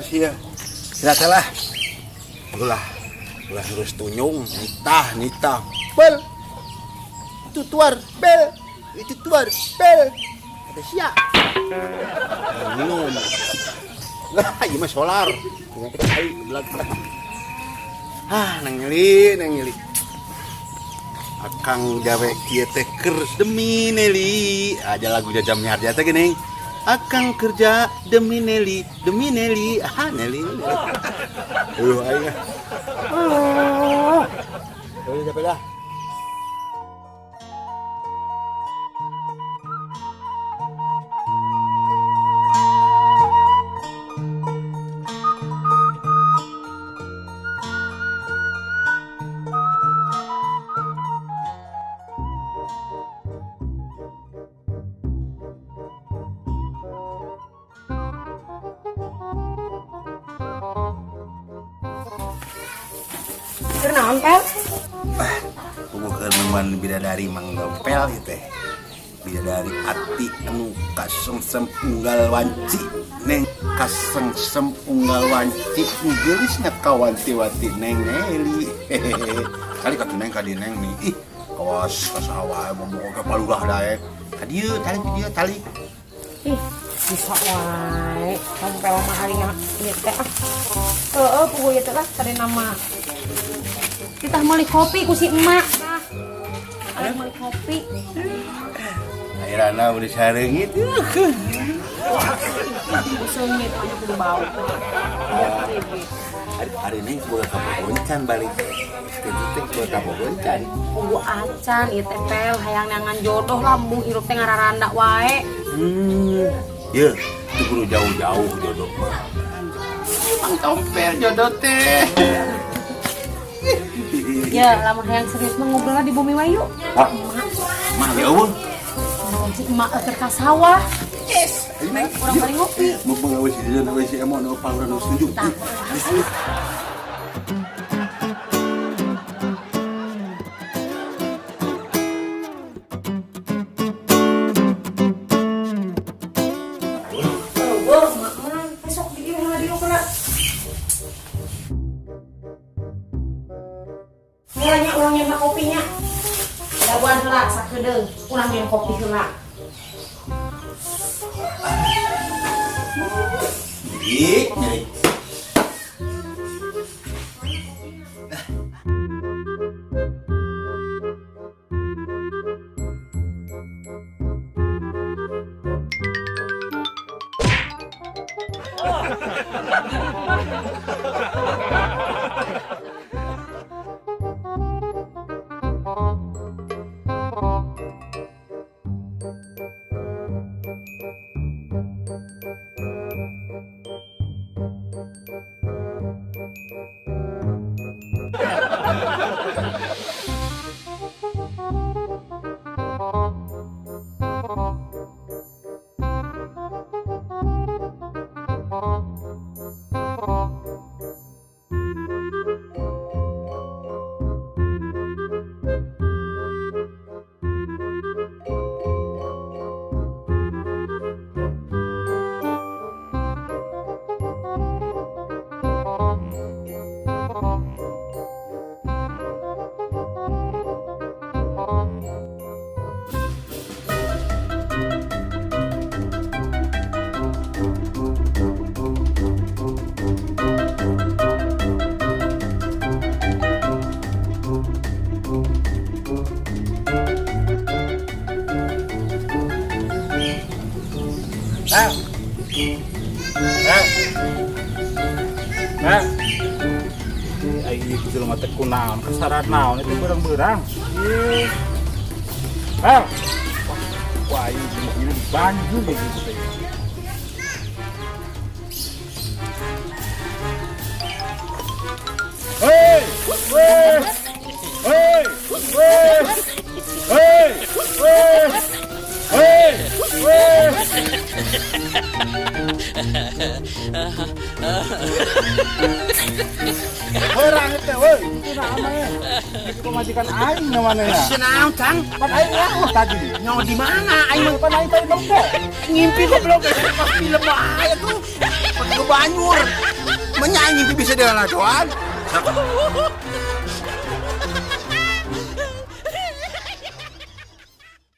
Iya, silakanlah. Ulah terus tunyung, nitah. Bel, itu tuar, bel, Ada siap. Minum. Lah, iya mah solar. Nang nyeli. Akang gawe kieu teh keur demi Nelly. Aja lagu jajamnya harja teh geuning. Akang kerja demi Nelly. Nelly. Ayo. Capek dah. Kenaon, Pel? Bukan neman bidadari manggapel gitu teh. Bidadari ati anu kasengsem unggal wanci. Neng kasengsem unggal wanci geulisna kawanti-wanti Neng Nelly. Kali ka Neng ka di Neng nih. Ih, kawas kasawa bobogoh ke palulah daek. Ka dieu tali. Ih, bisa wae. Sampel mah haringa ieu teh. Heueuh puguh ieu teh lah tadi nama. Kita meuli kopi ku si emak. Ada meuli kopi. Ayeuna udah sareungit. Seungit anu kudu bau. Hari ini gua kabogoncan balik. Itu teh gua kabogoncan. Puguh acan ieu teh Pel hayang neangan jodoh lah mun hirup teh ngararanda wae. Ye, itu kudu jauh-jauh jodoh mah. Mang tompel jodoh teh. Ya, lamun hayang serius mah ngobrol di bumi wayu. Mah ya eueuh. Si emak keur ka sawah. Yes. Urang bari ngopi. Mumpung awis di dana awis emon nu paluran nu setuju. Nilainya urang nyemak kopinya. Daguan heula sakedeung, urang nyemak kopi heula. Nyeri. Bang. Bang. Bang. Ai gitu mah teh kunaon, kasarat naon itu berang-berang. Ih. Bang. Wah, ini banjir gitu teh. Hei! Hei! Hei! Hei! Hei! Hei! Hei! Orang itu, woi, itu namanya. Itu pemajikan aing namanya ya. Senang, Kang. Pan aing nyawa tadi. Nyawa di mana? Aing mah Pan aing tadi lembek. ngimpi goblok pas film aya tuh. Pakai banyur. Menyanyi ngimpi bisa dia ladoan.